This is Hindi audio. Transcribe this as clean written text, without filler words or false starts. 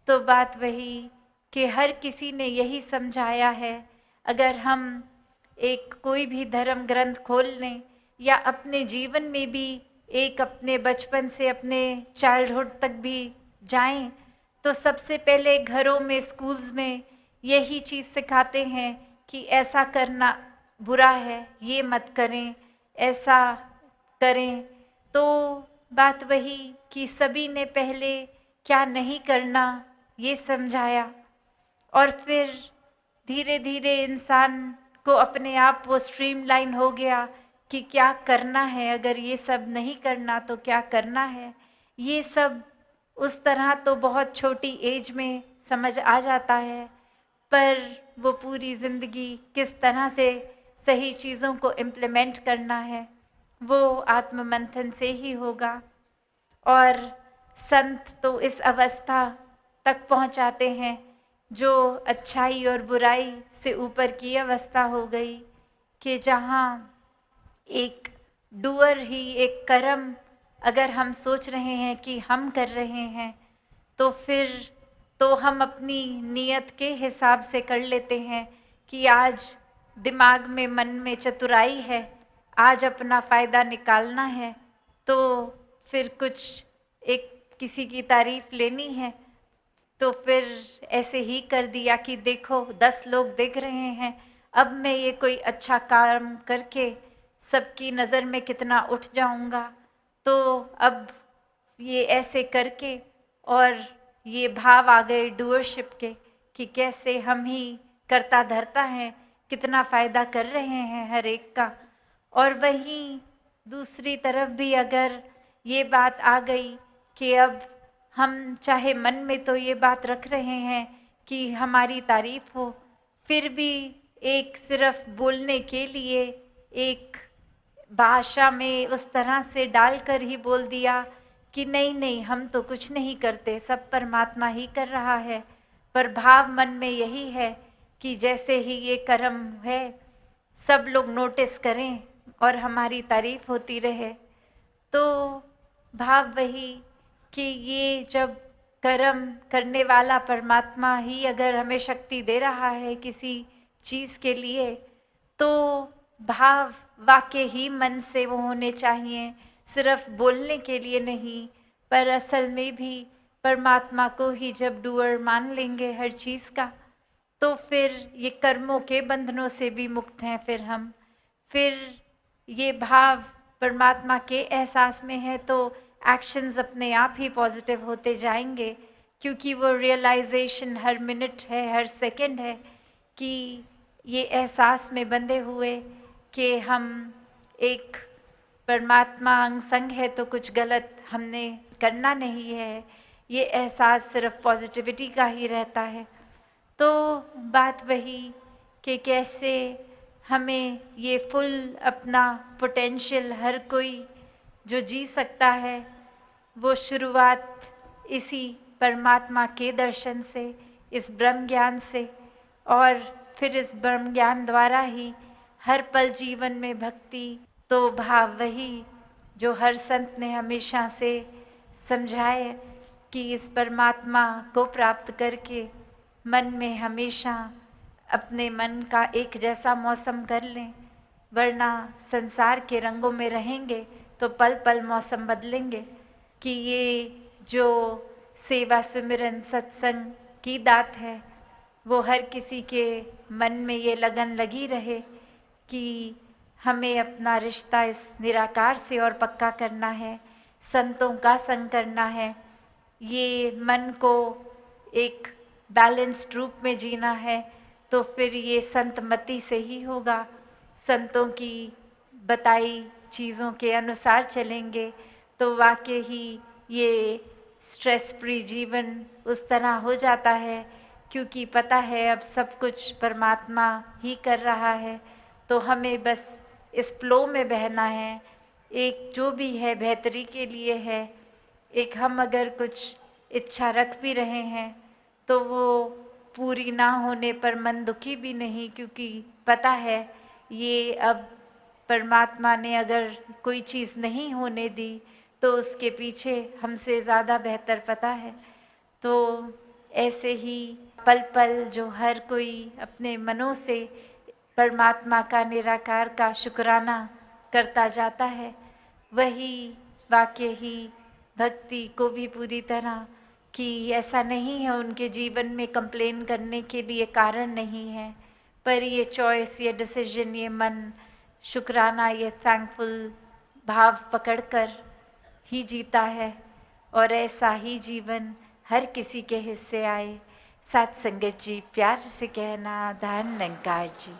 तो बात वही कि हर किसी ने यही समझाया है, अगर हम एक कोई भी धर्म ग्रंथ खोल लें या अपने जीवन में भी एक अपने बचपन से अपने चाइल्डहुड तक भी जाएं, तो सबसे पहले घरों में, स्कूल्स में यही चीज़ सिखाते हैं कि ऐसा करना बुरा है, ये मत करें, ऐसा करें। तो बात वही कि सभी ने पहले क्या नहीं करना ये समझाया, और फिर धीरे धीरे इंसान को अपने आप वो स्ट्रीमलाइन हो गया कि क्या करना है, अगर ये सब नहीं करना तो क्या करना है। ये सब उस तरह तो बहुत छोटी एज में समझ आ जाता है, पर वो पूरी ज़िंदगी किस तरह से सही चीज़ों को इम्प्लीमेंट करना है वो आत्ममंथन से ही होगा। और संत तो इस अवस्था तक पहुंचाते हैं जो अच्छाई और बुराई से ऊपर की अवस्था हो गई, कि जहाँ एक डूअर ही, एक कर्म अगर हम सोच रहे हैं कि हम कर रहे हैं, तो फिर तो हम अपनी नीयत के हिसाब से कर लेते हैं कि आज दिमाग में, मन में चतुराई है, आज अपना फ़ायदा निकालना है, तो फिर कुछ एक किसी की तारीफ़ लेनी है तो फिर ऐसे ही कर दिया कि देखो 10 लोग देख रहे हैं, अब मैं ये कोई अच्छा काम करके सबकी नज़र में कितना उठ जाऊंगा। तो अब ये ऐसे करके, और ये भाव आ गए डूअरशिप के कि कैसे हम ही करता धरता हैं, कितना फ़ायदा कर रहे हैं हर एक का। और वहीं दूसरी तरफ भी अगर ये बात आ गई कि अब हम चाहे मन में तो ये बात रख रहे हैं कि हमारी तारीफ हो, फिर भी एक सिर्फ बोलने के लिए एक भाषा में उस तरह से डालकर ही बोल दिया कि नहीं नहीं, हम तो कुछ नहीं करते, सब परमात्मा ही कर रहा है। पर भाव मन में यही है कि जैसे ही ये कर्म है सब लोग नोटिस करें और हमारी तारीफ होती रहे। तो भाव वही कि ये जब कर्म करने वाला परमात्मा ही अगर हमें शक्ति दे रहा है किसी चीज़ के लिए, तो भाव वाकई ही मन से वो होने चाहिए, सिर्फ बोलने के लिए नहीं। पर असल में भी परमात्मा को ही जब डूअर मान लेंगे हर चीज़ का, तो फिर ये कर्मों के बंधनों से भी मुक्त हैं। फिर ये भाव परमात्मा के एहसास में है तो एक्शंस अपने आप ही पॉजिटिव होते जाएंगे, क्योंकि वो रियलाइजेशन हर मिनट है, हर सेकंड है कि ये एहसास में बंधे हुए कि हम एक परमात्मा अंग संग है तो कुछ गलत हमने करना नहीं है, ये एहसास सिर्फ पॉजिटिविटी का ही रहता है। तो बात वही कि कैसे हमें ये फुल अपना पोटेंशियल हर कोई जो जी सकता है, वो शुरुआत इसी परमात्मा के दर्शन से, इस ब्रह्म ज्ञान से, और फिर इस ब्रह्म ज्ञान द्वारा ही हर पल जीवन में भक्ति। तो भाव वही जो हर संत ने हमेशा से समझाए कि इस परमात्मा को प्राप्त करके मन में हमेशा अपने मन का एक जैसा मौसम कर लें, वरना संसार के रंगों में रहेंगे तो पल पल मौसम बदलेंगे। कि ये जो सेवा सिमरन सत्संग की दात है वो हर किसी के मन में ये लगन लगी रहे कि हमें अपना रिश्ता इस निराकार से और पक्का करना है, संतों का संग करना है, ये मन को एक बैलेंस्ड रूप में जीना है। तो फिर ये संतमति से ही होगा, संतों की बताई चीज़ों के अनुसार चलेंगे तो वाकई ही ये स्ट्रेस फ्री जीवन उस तरह हो जाता है, क्योंकि पता है अब सब कुछ परमात्मा ही कर रहा है। तो हमें बस इस फ्लो में बहना है, एक जो भी है बेहतरी के लिए है। एक हम अगर कुछ इच्छा रख भी रहे हैं तो वो पूरी ना होने पर मन दुखी भी नहीं, क्योंकि पता है ये अब परमात्मा ने अगर कोई चीज़ नहीं होने दी तो उसके पीछे हमसे ज़्यादा बेहतर पता है। तो ऐसे ही पल पल जो हर कोई अपने मनों से परमात्मा का निराकार का शुक्राना करता जाता है, वही वाक्य ही भक्ति को भी पूरी तरह कि ऐसा नहीं है उनके जीवन में कंप्लेन करने के लिए कारण नहीं है, पर ये चॉइस, ये डिसीजन, ये मन शुक्राना, ये थैंकफुल भाव पकड़कर ही जीता है। और ऐसा ही जीवन हर किसी के हिस्से आए। साथ संगत जी, प्यार से कहना, धन निरंकार जी।